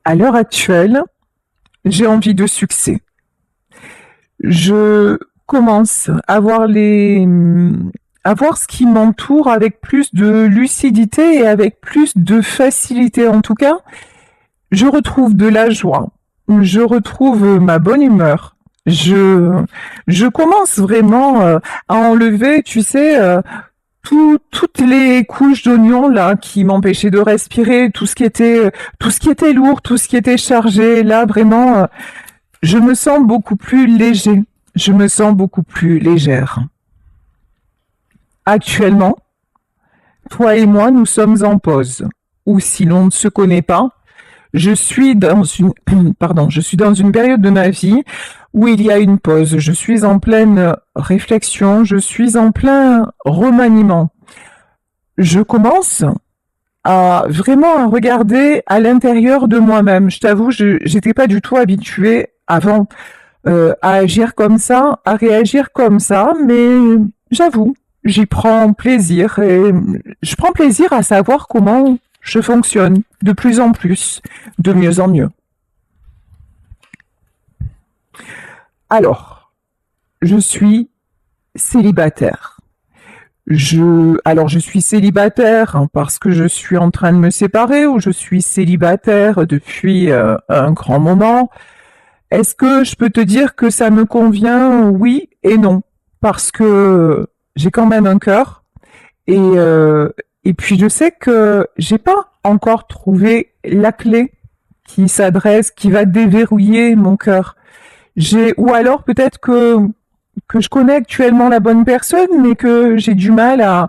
À l'heure actuelle, j'ai envie de succès. Je commence à voir ce qui m'entoure avec plus de lucidité et avec plus de facilité. En tout cas, je retrouve de la joie. Je retrouve ma bonne humeur. Je commence vraiment à enlever, tu sais, toutes les couches d'oignons là qui m'empêchaient de respirer, tout ce qui était lourd, tout ce qui était chargé. Là, vraiment, je me sens beaucoup plus léger. Je me sens beaucoup plus légère. Actuellement, toi et moi, nous sommes en pause. Ou si l'on ne se connaît pas, je suis dans une, pardon, je suis dans une période de ma vie où il y a une pause. Je suis en pleine réflexion, je suis en plein remaniement. Je commence à vraiment regarder à l'intérieur de moi-même. Je t'avoue, je n'étais pas du tout habituée avant à agir comme ça, à réagir comme ça, mais j'avoue, j'y prends plaisir et je prends plaisir à savoir comment je fonctionne de plus en plus, de mieux en mieux. Alors, je suis célibataire. Alors je suis célibataire hein, parce que je suis en train de me séparer ou je suis célibataire depuis un grand moment. Est-ce que je peux te dire que ça me convient? Oui et non, parce que j'ai quand même un cœur et puis je sais que j'ai pas encore trouvé la clé qui va déverrouiller mon cœur. Ou alors peut-être que je connais actuellement la bonne personne, mais que j'ai du mal à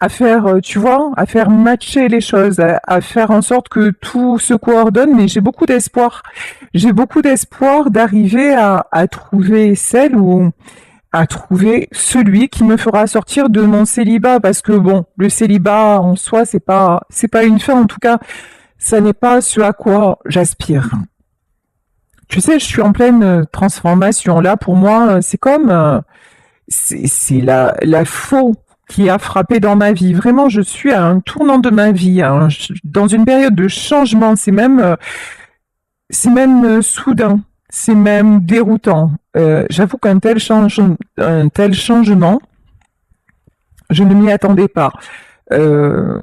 faire, tu vois, à faire matcher les choses, à faire en sorte que tout se coordonne, mais j'ai beaucoup d'espoir. J'ai beaucoup d'espoir d'arriver à trouver celle ou à trouver celui qui me fera sortir de mon célibat, parce que bon, le célibat en soi, c'est pas une fin, en tout cas, ça n'est pas ce à quoi j'aspire. Tu sais, je suis en pleine transformation. Là, pour moi, c'est comme c'est la faux qui a frappé dans ma vie. Vraiment, je suis à un tournant de ma vie, hein. Dans une période de changement. C'est même soudain. C'est même déroutant. J'avoue un tel changement, je ne m'y attendais pas. Il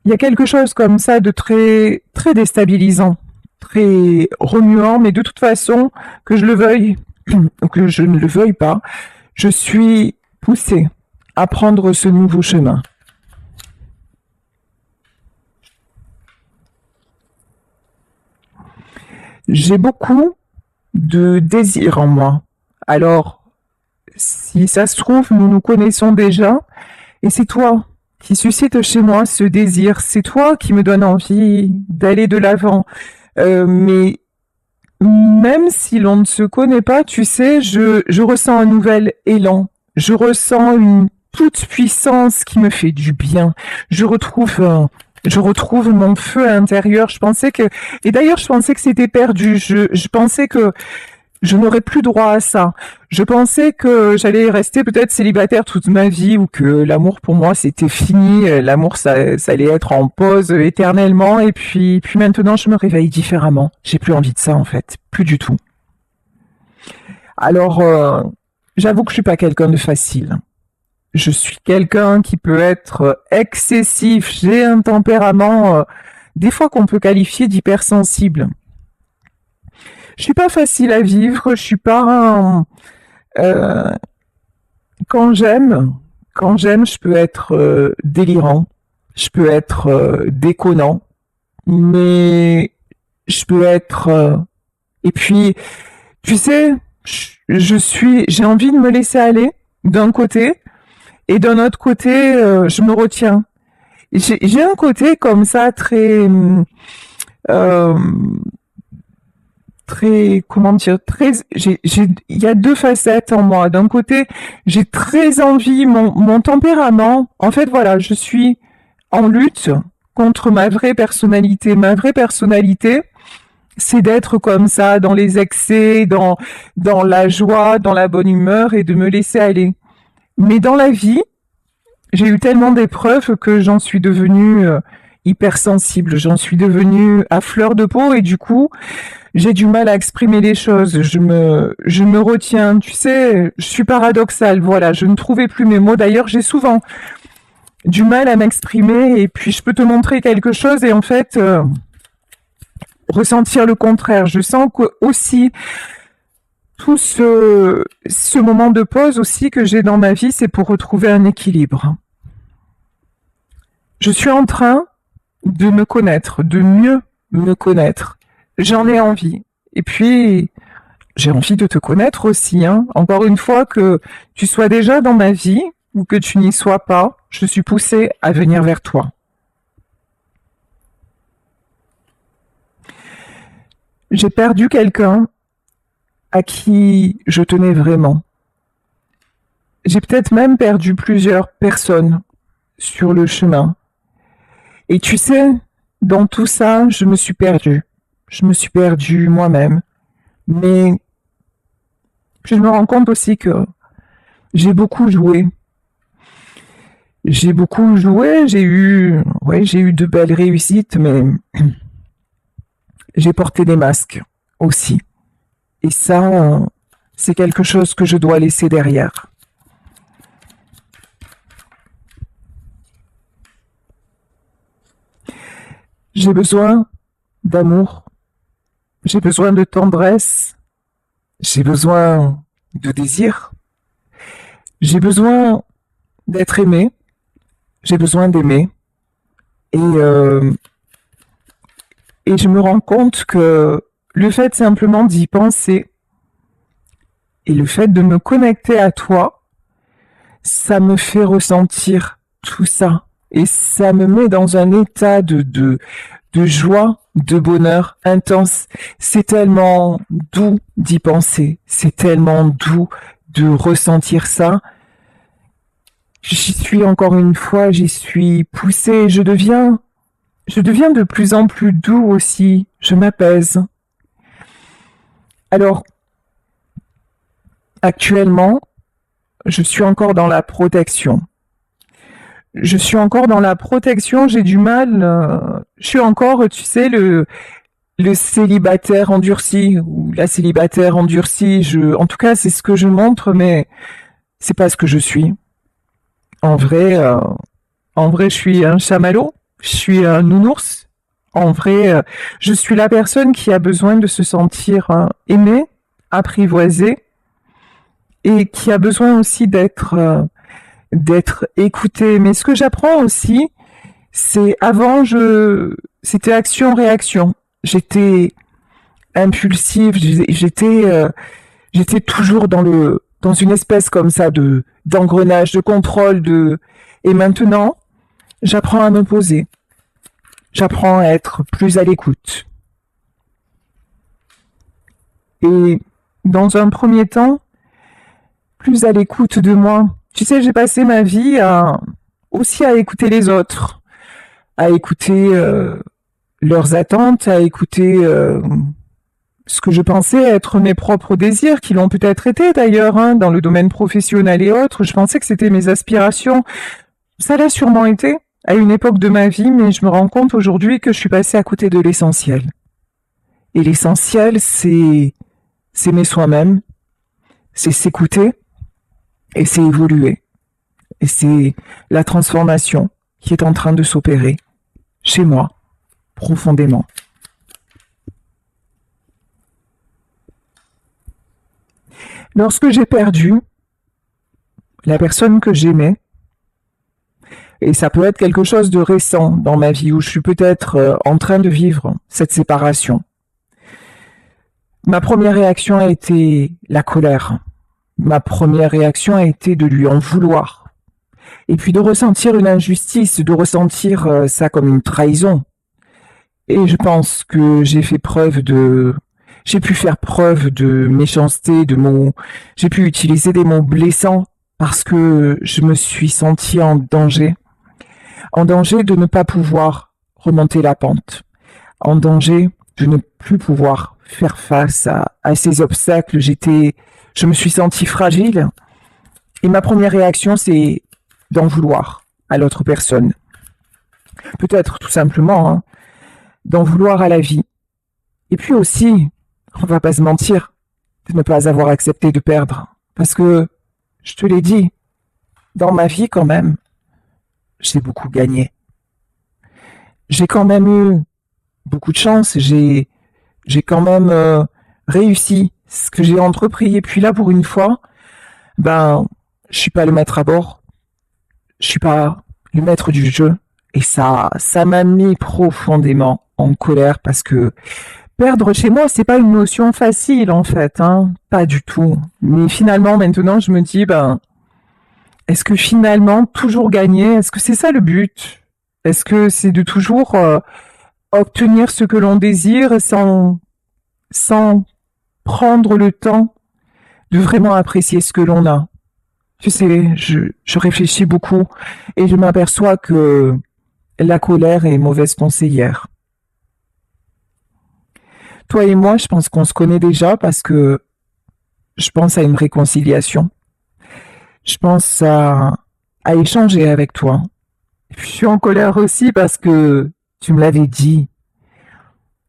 y a quelque chose comme ça de très très déstabilisant, très remuant, mais de toute façon, que je le veuille ou que je ne le veuille pas, je suis poussée à prendre ce nouveau chemin. J'ai beaucoup de désirs en moi. Alors, si ça se trouve, nous nous connaissons déjà, et c'est toi qui suscite chez moi ce désir, c'est toi qui me donne envie d'aller de l'avant. Mais même si l'on ne se connaît pas, tu sais, je ressens un nouvel élan. Je ressens une toute puissance qui me fait du bien. Je retrouve, je retrouve mon feu intérieur. Et d'ailleurs, je pensais que c'était perdu. Je pensais que je n'aurais plus droit à ça. Je pensais que j'allais rester peut-être célibataire toute ma vie ou que l'amour pour moi c'était fini. L'amour ça allait être en pause éternellement. Et puis maintenant je me réveille différemment. J'ai plus envie de ça en fait, plus du tout. Alors j'avoue que je suis pas quelqu'un de facile. Je suis quelqu'un qui peut être excessif. J'ai un tempérament des fois qu'on peut qualifier d'hypersensible. Je suis pas facile à vivre. Je suis pas quand j'aime, je peux être délirant, je peux être déconnant, mais je peux être. Et puis, tu sais, j'ai envie de me laisser aller d'un côté, et d'un autre côté, je me retiens. J'ai un côté comme ça euh, très, comment dire, il y a deux facettes en moi. D'un côté, j'ai très envie, mon tempérament, en fait, voilà, je suis en lutte contre ma vraie personnalité. Ma vraie personnalité, c'est d'être comme ça, dans les excès, dans la joie, dans la bonne humeur et de me laisser aller. Mais dans la vie, j'ai eu tellement d'épreuves que j'en suis devenue hypersensible. J'en suis devenue à fleur de peau et du coup, j'ai du mal à exprimer les choses. Je me retiens. Tu sais, je suis paradoxale. Voilà, je ne trouvais plus mes mots. D'ailleurs, j'ai souvent du mal à m'exprimer et puis je peux te montrer quelque chose et en fait ressentir le contraire. Je sens que aussi tout ce moment de pause aussi que j'ai dans ma vie, c'est pour retrouver un équilibre. Je suis en train de me connaître, de mieux me connaître. J'en ai envie. Et puis, j'ai envie de te connaître aussi. Hein. Encore une fois, que tu sois déjà dans ma vie ou que tu n'y sois pas, je suis poussée à venir vers toi. J'ai perdu quelqu'un à qui je tenais vraiment. J'ai peut-être même perdu plusieurs personnes sur le chemin. Et tu sais, dans tout ça, je me suis perdue. Je me suis perdue moi-même. Mais je me rends compte aussi que j'ai beaucoup joué. J'ai beaucoup joué, j'ai eu de belles réussites, mais j'ai porté des masques aussi. Et ça, c'est quelque chose que je dois laisser derrière. J'ai besoin d'amour, j'ai besoin de tendresse, j'ai besoin de désir, j'ai besoin d'être aimé, j'ai besoin d'aimer. Et je me rends compte que le fait simplement d'y penser et le fait de me connecter à toi, ça me fait ressentir tout ça. Et ça me met dans un état de joie, de bonheur intense. C'est tellement doux d'y penser. C'est tellement doux de ressentir ça. J'y suis encore une fois, j'y suis poussée. Je deviens de plus en plus doux aussi. Je m'apaise. Alors, actuellement, je suis encore dans la protection. Je suis encore dans la protection, j'ai du mal. Je suis encore, tu sais, le célibataire endurci ou la célibataire endurcie. En tout cas, c'est ce que je montre, mais c'est pas ce que je suis. En vrai, je suis un chamallow. Je suis un nounours. En vrai, je suis la personne qui a besoin de se sentir aimée, apprivoisée, et qui a besoin aussi d'être écoutée. Mais ce que j'apprends aussi, c'est c'était action-réaction. J'étais impulsive, j'étais toujours dans une espèce comme ça d'engrenage, de contrôle, et maintenant, j'apprends à me poser. J'apprends à être plus à l'écoute. Et dans un premier temps, plus à l'écoute de moi. Tu sais, j'ai passé ma vie aussi à écouter les autres, à écouter leurs attentes, à écouter ce que je pensais être mes propres désirs, qui l'ont peut-être été d'ailleurs, hein, dans le domaine professionnel et autres. Je pensais que c'était mes aspirations. Ça l'a sûrement été à une époque de ma vie, mais je me rends compte aujourd'hui que je suis passée à côté de l'essentiel. Et l'essentiel, c'est s'aimer soi-même, c'est s'écouter et c'est évoluer. Et c'est la transformation qui est en train de s'opérer chez moi, profondément. Lorsque j'ai perdu la personne que j'aimais, et ça peut être quelque chose de récent dans ma vie où je suis peut-être en train de vivre cette séparation, ma première réaction a été la colère. Ma première réaction a été de lui en vouloir. Et puis de ressentir une injustice, de ressentir ça comme une trahison. Et je pense que j'ai pu faire preuve de méchanceté, j'ai pu utiliser des mots blessants parce que je me suis sentie en danger de ne pas pouvoir remonter la pente, en danger de ne plus pouvoir faire face à ces obstacles. Je me suis sentie fragile et ma première réaction, c'est d'en vouloir à l'autre personne. Peut-être tout simplement hein, d'en vouloir à la vie. Et puis aussi, on va pas se mentir, de ne pas avoir accepté de perdre. Parce que, je te l'ai dit, dans ma vie quand même, j'ai beaucoup gagné. J'ai quand même eu beaucoup de chance, j'ai quand même réussi ce que j'ai entrepris. Et puis là, pour une fois, ben, je suis pas le maître à bord, je suis pas le maître du jeu. Et ça m'a mis profondément en colère parce que perdre chez moi, c'est pas une notion facile en fait, hein, pas du tout. Mais finalement, maintenant, je me dis, ben, est-ce que finalement toujours gagner, est-ce que c'est ça le but? Est-ce que c'est de toujours obtenir ce que l'on désire sans prendre le temps de vraiment apprécier ce que l'on a? Tu sais, je réfléchis beaucoup et je m'aperçois que la colère est mauvaise conseillère. Toi et moi, je pense qu'on se connaît déjà parce que je pense à une réconciliation. Je pense à échanger avec toi. Et puis, je suis en colère aussi parce que tu me l'avais dit.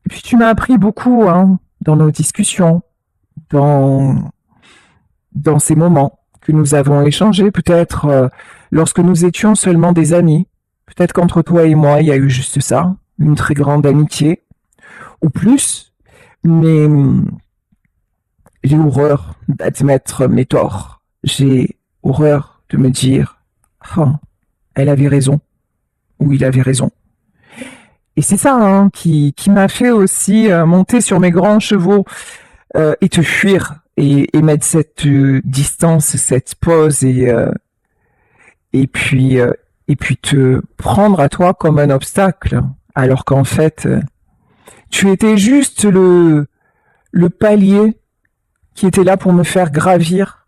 Et puis tu m'as appris beaucoup hein, dans nos discussions, dans, dans ces moments que nous avons échangés, peut-être lorsque nous étions seulement des amis. Peut-être qu'entre toi et moi, il y a eu juste ça, une très grande amitié, ou plus, mais j'ai horreur d'admettre mes torts. J'ai horreur de me dire, oh, elle avait raison, ou il avait raison. Et c'est ça hein, qui m'a fait aussi monter sur mes grands chevaux et te fuir et mettre cette distance, cette pause et puis te prendre à toi comme un obstacle, alors qu'en fait tu étais juste le palier qui était là pour me faire gravir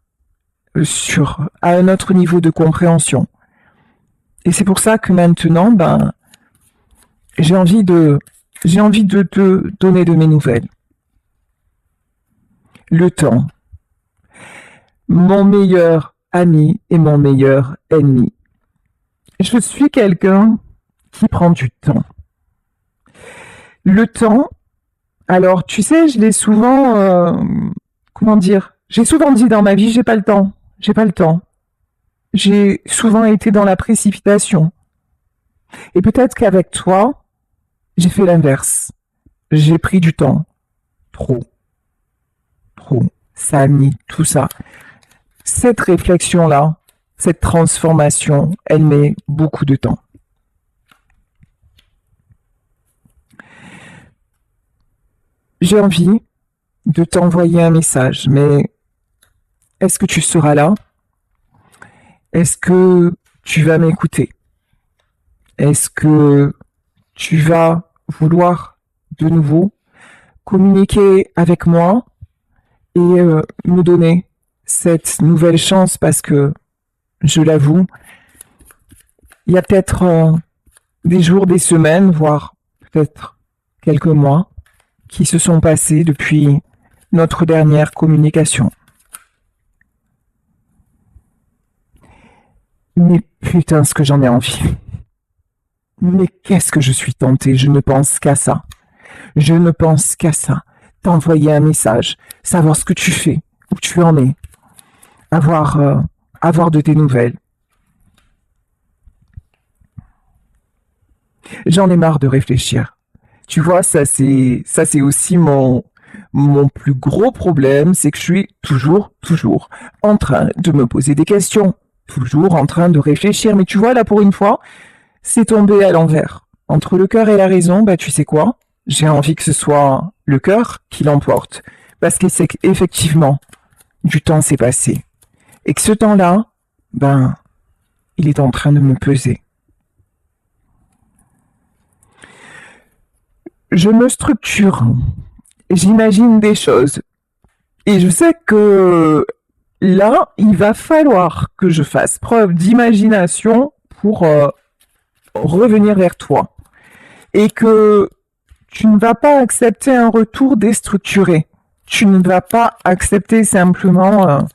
à un autre niveau de compréhension. Et c'est pour ça que maintenant, ben, j'ai envie de te donner de mes nouvelles. Le temps, mon meilleur ami et mon meilleur ennemi. Je suis quelqu'un qui prend du temps. Le temps, alors tu sais, je l'ai souvent, comment dire, j'ai souvent dit dans ma vie, j'ai pas le temps, j'ai pas le temps. J'ai souvent été dans la précipitation. Et peut-être qu'avec toi, j'ai fait l'inverse. J'ai pris du temps. Trop. Ça a mis tout ça. Cette réflexion-là, cette transformation, elle met beaucoup de temps. J'ai envie de t'envoyer un message, mais est-ce que tu seras là? Est-ce que tu vas m'écouter? Est-ce que tu vas vouloir de nouveau communiquer avec moi et me donner cette nouvelle chance parce que, je l'avoue, il y a peut-être des jours, des semaines, voire peut-être quelques mois qui se sont passés depuis notre dernière communication. Mais putain, ce que j'en ai envie. Mais qu'est-ce que je suis tentée, je ne pense qu'à ça. Je ne pense qu'à ça. T'envoyer un message, savoir ce que tu fais, où tu en es, avoir de tes nouvelles. J'en ai marre de réfléchir. Tu vois, ça c'est aussi mon plus gros problème, c'est que je suis toujours en train de me poser des questions, toujours en train de réfléchir. Mais tu vois, là pour une fois, c'est tombé à l'envers. Entre le cœur et la raison, bah tu sais quoi? J'ai envie que ce soit le cœur qui l'emporte. Parce que c'est qu'effectivement, du temps s'est passé. Et que ce temps-là, ben, il est en train de me peser. Je me structure. J'imagine des choses. Et je sais que là, il va falloir que je fasse preuve d'imagination pour revenir vers toi. Et que tu ne vas pas accepter un retour déstructuré. Tu ne vas pas accepter simplement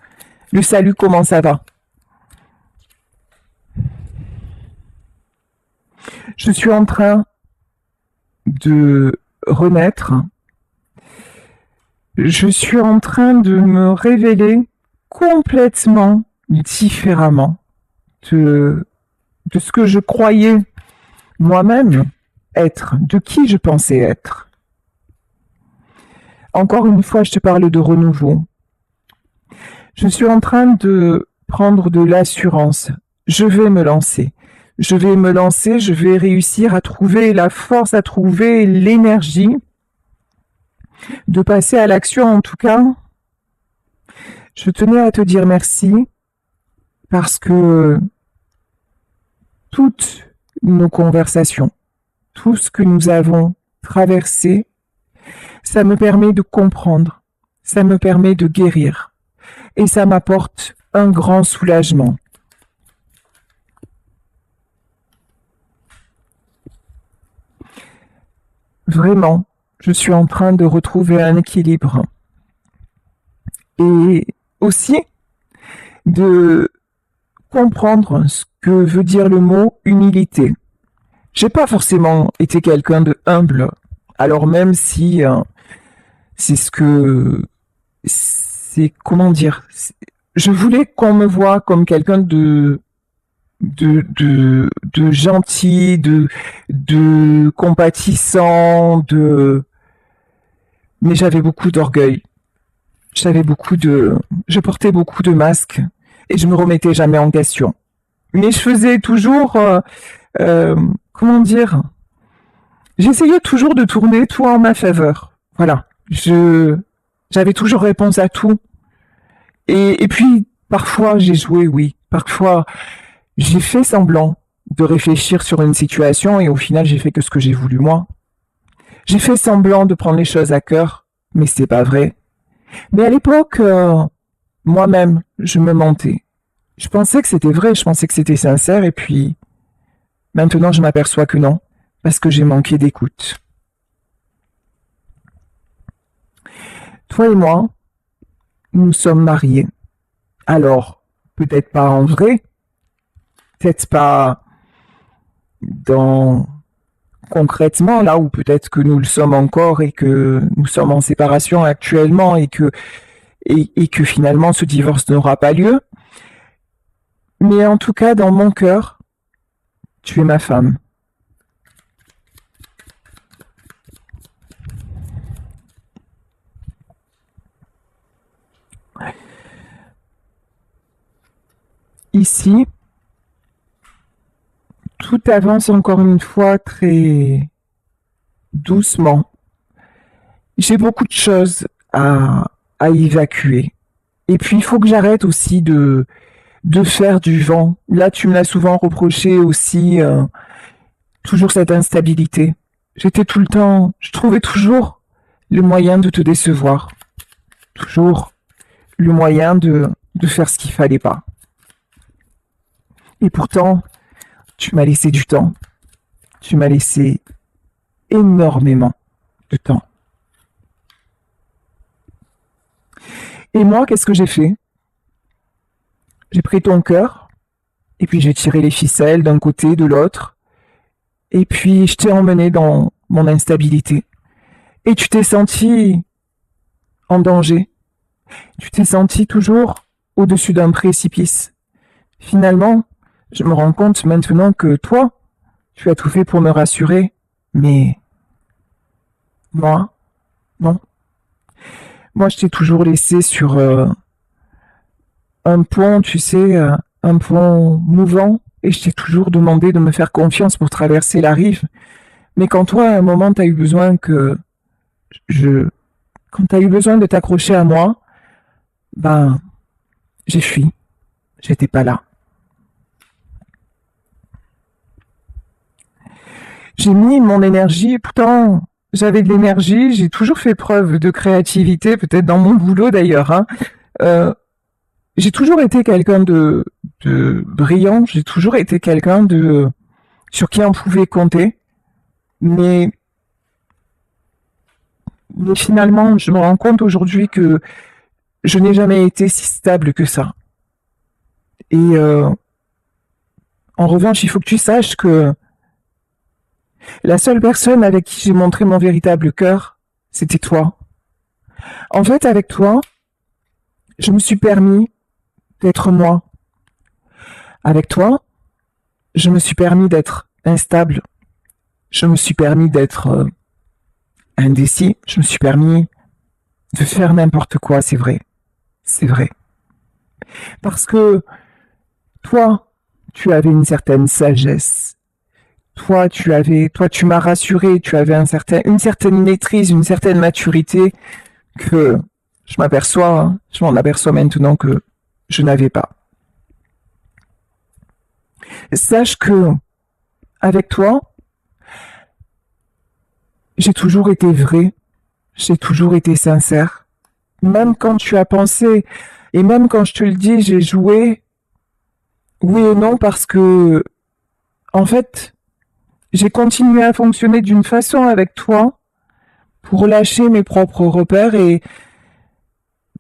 le salut, comment ça va. Je suis en train de renaître. Je suis en train de me révéler complètement différemment de ce que je croyais moi-même être, de qui je pensais être. Encore une fois, je te parle de renouveau. Je suis en train de prendre de l'assurance. Je vais me lancer. Je vais me lancer, je vais réussir à trouver la force, à trouver l'énergie de passer à l'action. En tout cas, je tenais à te dire merci parce que toutes nos conversations, tout ce que nous avons traversé, ça me permet de comprendre, ça me permet de guérir et ça m'apporte un grand soulagement. Vraiment, je suis en train de retrouver un équilibre et aussi de comprendre ce que veut dire le mot humilité. J'ai pas forcément été quelqu'un de humble, alors même si c'est ce que c'est comment dire, je voulais qu'on me voie comme quelqu'un de gentil, de compatissant, mais j'avais beaucoup d'orgueil. Je portais beaucoup de masques et je me remettais jamais en question. Mais je faisais toujours, comment dire, j'essayais toujours de tourner tout en ma faveur. Voilà. J'avais toujours réponse à tout. Et puis, parfois, j'ai joué, oui. Parfois, j'ai fait semblant de réfléchir sur une situation et au final, j'ai fait que ce que j'ai voulu moi. J'ai fait semblant de prendre les choses à cœur, mais c'est pas vrai. Mais à l'époque, moi-même, je me mentais. Je pensais que c'était vrai, je pensais que c'était sincère et puis maintenant, je m'aperçois que non, parce que j'ai manqué d'écoute. Toi et moi, nous sommes mariés. Alors, peut-être pas en vrai, peut-être pas dans concrètement là où peut-être que nous le sommes encore et que nous sommes en séparation actuellement et que finalement ce divorce n'aura pas lieu. Mais en tout cas, dans mon cœur, tu es ma femme. Ici, tout avance encore une fois très doucement. J'ai beaucoup de choses à évacuer. Et puis, il faut que j'arrête aussi de faire du vent. Là, tu me l'as souvent reproché aussi, toujours cette instabilité. J'étais tout le temps, je trouvais toujours le moyen de te décevoir. Toujours le moyen de faire ce qu'il fallait pas. Et pourtant, tu m'as laissé du temps. Tu m'as laissé énormément de temps. Et moi, qu'est-ce que j'ai fait? J'ai pris ton cœur, et puis j'ai tiré les ficelles d'un côté, de l'autre, et puis je t'ai emmené dans mon instabilité. Et tu t'es senti en danger. Tu t'es senti toujours au-dessus d'un précipice. Finalement, je me rends compte maintenant que toi, tu as tout fait pour me rassurer, mais moi, non. Moi, je t'ai toujours laissé sur un pont, tu sais, un pont mouvant, et je t'ai toujours demandé de me faire confiance pour traverser la rive. Mais quand toi, à un moment, t'as eu besoin que je, quand t'as eu besoin de t'accrocher à moi, ben, j'ai fui. J'étais pas là. J'ai mis mon énergie, pourtant, j'avais de l'énergie, j'ai toujours fait preuve de créativité, peut-être dans mon boulot d'ailleurs, hein. Euh, j'ai toujours été quelqu'un de brillant, j'ai toujours été quelqu'un sur qui on pouvait compter, mais, mais finalement, je me rends compte aujourd'hui que je n'ai jamais été si stable que ça. Et en revanche, il faut que tu saches que La seule personne avec qui j'ai montré mon véritable cœur, c'était toi. En fait, avec toi, je me suis permis d'être moi. Avec toi, je me suis permis d'être instable. Je me suis permis d'être indécis. Je me suis permis de faire n'importe quoi, c'est vrai. C'est vrai. Parce que toi, tu avais une certaine sagesse. Toi, tu m'as rassuré, tu avais une certaine maîtrise, une certaine maturité que je m'en aperçois maintenant que je n'avais pas. Sache que, avec toi, j'ai toujours été vrai, j'ai toujours été sincère. Même quand tu as pensé, et même quand je te le dis, j'ai joué, oui et non, parce que, en fait, j'ai continué à fonctionner d'une façon avec toi pour lâcher mes propres repères et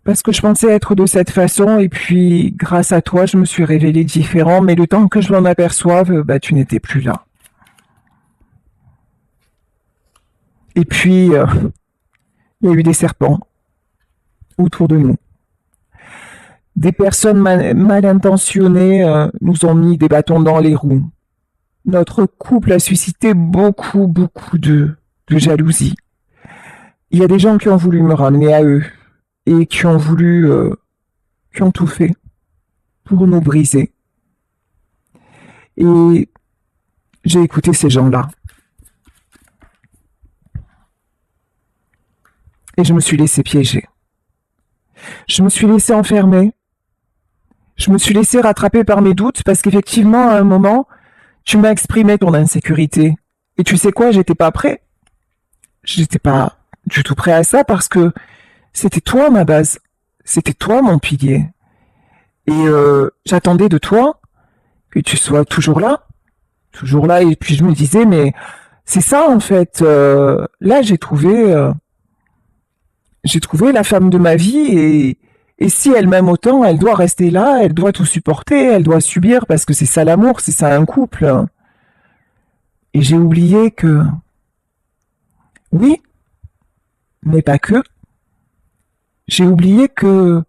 parce que je pensais être de cette façon et puis grâce à toi, je me suis révélé différent, mais le temps que je m'en aperçoive, bah tu n'étais plus là. Et puis, il y a eu des serpents autour de nous. Des personnes mal intentionnées nous ont mis des bâtons dans les roues. Notre couple a suscité beaucoup de jalousie. Il y a des gens qui ont voulu me ramener à eux et qui ont tout fait pour nous briser. Et j'ai écouté ces gens-là. Et je me suis laissé piéger. Je me suis laissé enfermer. Je me suis laissé rattraper par mes doutes parce qu'effectivement, à un moment, tu m'as exprimé ton insécurité. Et tu sais quoi, j'étais pas prêt. J'étais pas du tout prêt à ça parce que c'était toi ma base. C'était toi mon pilier. Et j'attendais de toi que tu sois toujours là. Toujours là. Et puis je me disais, mais c'est ça en fait. Là, j'ai trouvé la femme de ma vie et si elle m'aime autant, elle doit rester là, elle doit tout supporter, elle doit subir parce que c'est ça l'amour, c'est ça un couple. Et j'ai oublié que, oui, mais pas que, j'ai oublié que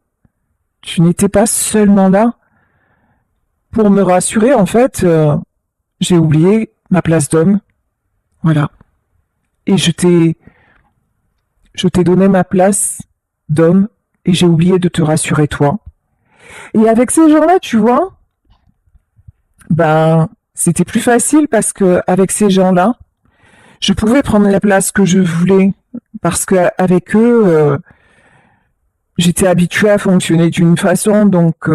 tu n'étais pas seulement là pour me rassurer, en fait, j'ai oublié ma place d'homme. Voilà. Et je t'ai donné ma place d'homme et j'ai oublié de te rassurer toi. Et avec ces gens-là, tu vois, ben, c'était plus facile parce que avec ces gens-là, je pouvais prendre la place que je voulais parce qu'avec eux, j'étais habituée à fonctionner d'une façon, donc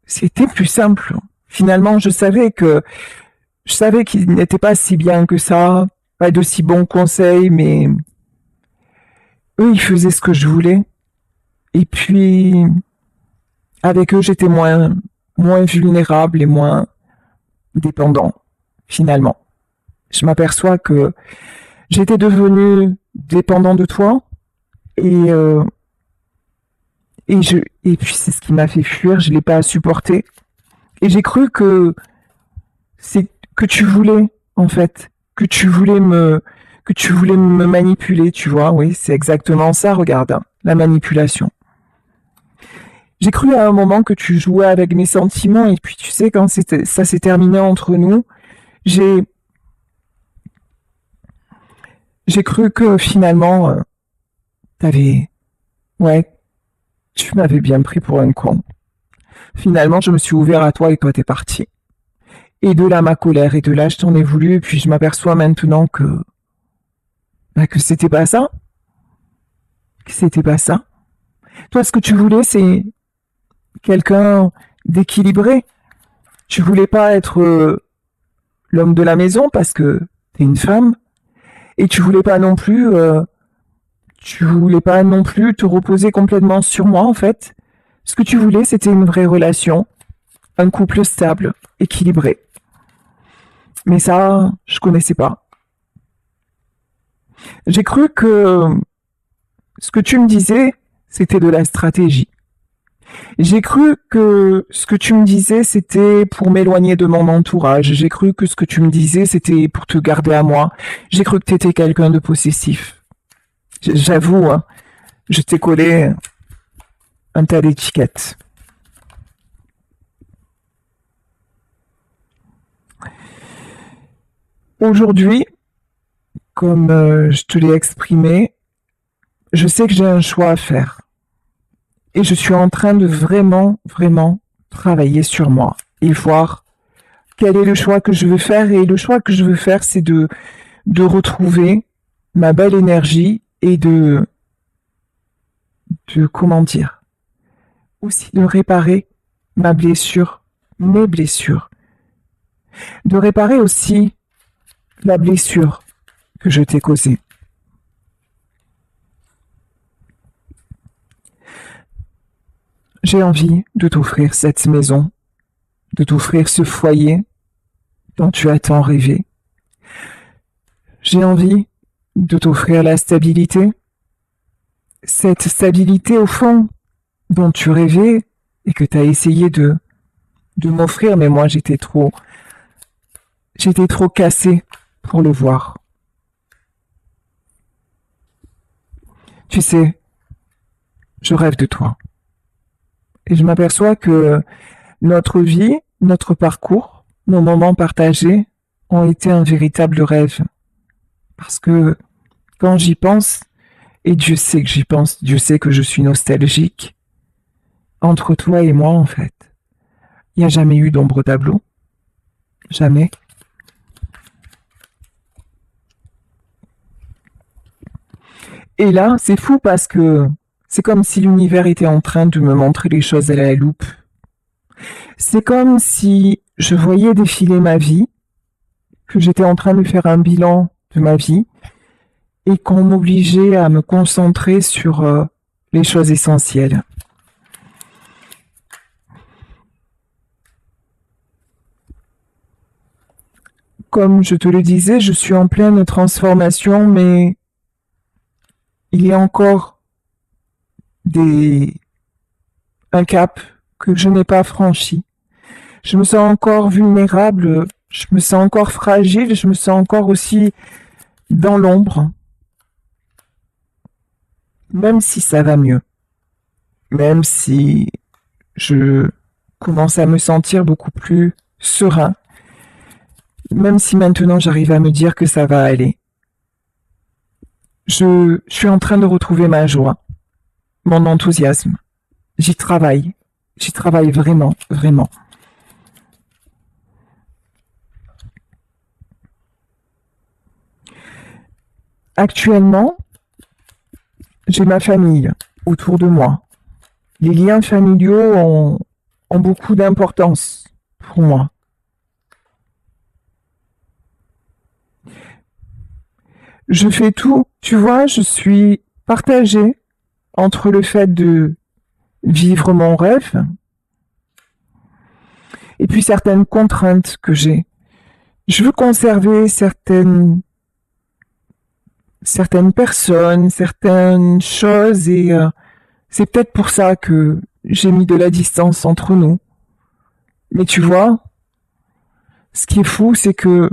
c'était plus simple. Finalement, je savais qu'ils n'étaient pas si bien que ça, pas de si bons conseils, mais eux, ils faisaient ce que je voulais. Et puis, avec eux, j'étais moins vulnérable et moins dépendant, finalement. Je m'aperçois que j'étais devenue dépendant de toi et puis c'est ce qui m'a fait fuir, je l'ai pas supporté. Et j'ai cru que c'est que tu voulais, en fait, que tu voulais me manipuler, tu vois, oui, c'est exactement ça, regarde, hein, la manipulation. J'ai cru à un moment que tu jouais avec mes sentiments et puis tu sais, quand ça s'est terminé entre nous, j'ai cru que finalement, ouais, tu m'avais bien pris pour un con. Finalement, je me suis ouvert à toi et toi t'es parti. Et de là ma colère et de là je t'en ai voulu et puis je m'aperçois maintenant que c'était pas ça. Que c'était pas ça. Toi, ce que tu voulais, c'est quelqu'un d'équilibré. Tu voulais pas être l'homme de la maison parce que t'es une femme et tu voulais pas non plus te reposer complètement sur moi en fait. Ce que tu voulais, c'était une vraie relation, un couple stable, équilibré. Mais ça, je connaissais pas. J'ai cru que ce que tu me disais, c'était de la stratégie. J'ai cru que ce que tu me disais, c'était pour m'éloigner de mon entourage. J'ai cru que ce que tu me disais, c'était pour te garder à moi. J'ai cru que tu étais quelqu'un de possessif. J'avoue, hein, je t'ai collé un tas d'étiquettes. Aujourd'hui, comme je te l'ai exprimé, je sais que j'ai un choix à faire. Et je suis en train de vraiment, vraiment travailler sur moi et voir quel est le choix que je veux faire. Et le choix que je veux faire, c'est de retrouver ma belle énergie et comment dire, aussi de réparer ma blessure, mes blessures. De réparer aussi la blessure que je t'ai causée. J'ai envie de t'offrir cette maison, de t'offrir ce foyer dont tu as tant rêvé. J'ai envie de t'offrir la stabilité, cette stabilité au fond dont tu rêvais et que tu as essayé de m'offrir, mais moi j'étais trop cassée pour le voir. Tu sais, je rêve de toi. Et je m'aperçois que notre vie, notre parcours, nos moments partagés ont été un véritable rêve. Parce que quand j'y pense, et Dieu sait que j'y pense, Dieu sait que je suis nostalgique, entre toi et moi, en fait, il n'y a jamais eu d'ombre tableau. Jamais. Et là, c'est fou parce que c'est comme si l'univers était en train de me montrer les choses à la loupe. C'est comme si je voyais défiler ma vie, que j'étais en train de faire un bilan de ma vie, et qu'on m'obligeait à me concentrer sur les choses essentielles. Comme je te le disais, je suis en pleine transformation, mais il y a encore un cap que je n'ai pas franchi. Je me sens encore vulnérable, je me sens encore fragile, je me sens encore aussi dans l'ombre. Même si ça va mieux, même si je commence à me sentir beaucoup plus serein, même si maintenant j'arrive à me dire que ça va aller. Je suis en train de retrouver ma joie, mon enthousiasme. J'y travaille vraiment, vraiment. Actuellement, j'ai ma famille autour de moi. Les liens familiaux ont beaucoup d'importance pour moi. Je fais tout, tu vois, je suis partagée entre le fait de vivre mon rêve et puis certaines contraintes que j'ai. Je veux conserver certaines personnes, certaines choses et c'est peut-être pour ça que j'ai mis de la distance entre nous. Mais tu vois, ce qui est fou, c'est que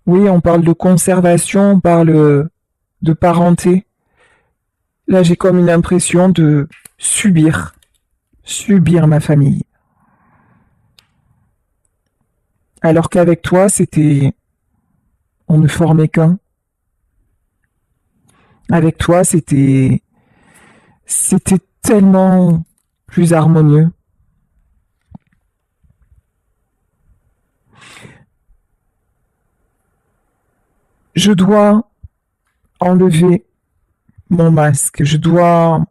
oui, on parle de conservation, on parle de parenté. Là, j'ai comme une impression de subir ma famille. Alors qu'avec toi, on ne formait qu'un. Avec toi, c'était tellement plus harmonieux. Je dois enlever mon masque. Je dois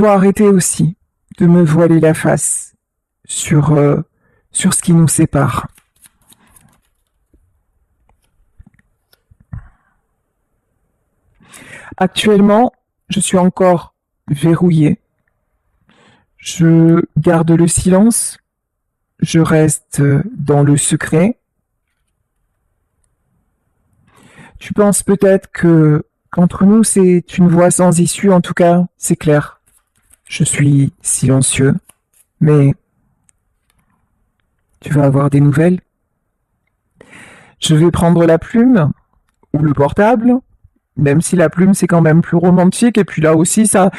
arrêter aussi de me voiler la face sur ce qui nous sépare. Actuellement, je suis encore verrouillée. Je garde le silence. Je reste dans le secret. Tu penses peut-être que qu'entre nous, c'est une voie sans issue, en tout cas, c'est clair. Je suis silencieux, mais tu vas avoir des nouvelles. Je vais prendre la plume ou le portable, même si la plume c'est quand même plus romantique, et puis là aussi ça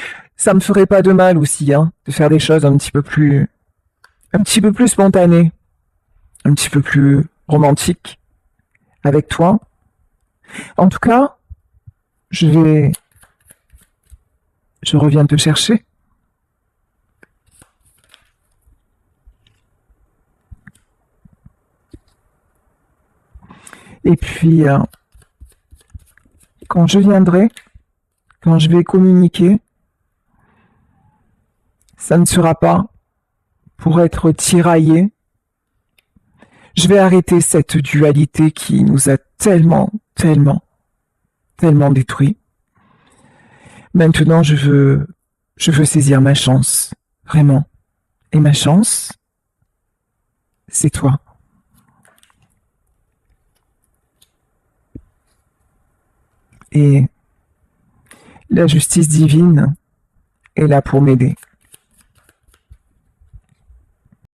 me ferait pas de mal aussi, hein, de faire des choses un petit peu plus spontanées, un petit peu plus romantiques avec toi. En tout cas, je reviens te chercher. Et puis, quand je viendrai, quand je vais communiquer, ça ne sera pas pour être tiraillé. Je vais arrêter cette dualité qui nous a tellement, tellement, tellement détruits. Maintenant, je veux saisir ma chance, vraiment. Et ma chance, c'est toi. Et la justice divine est là pour m'aider.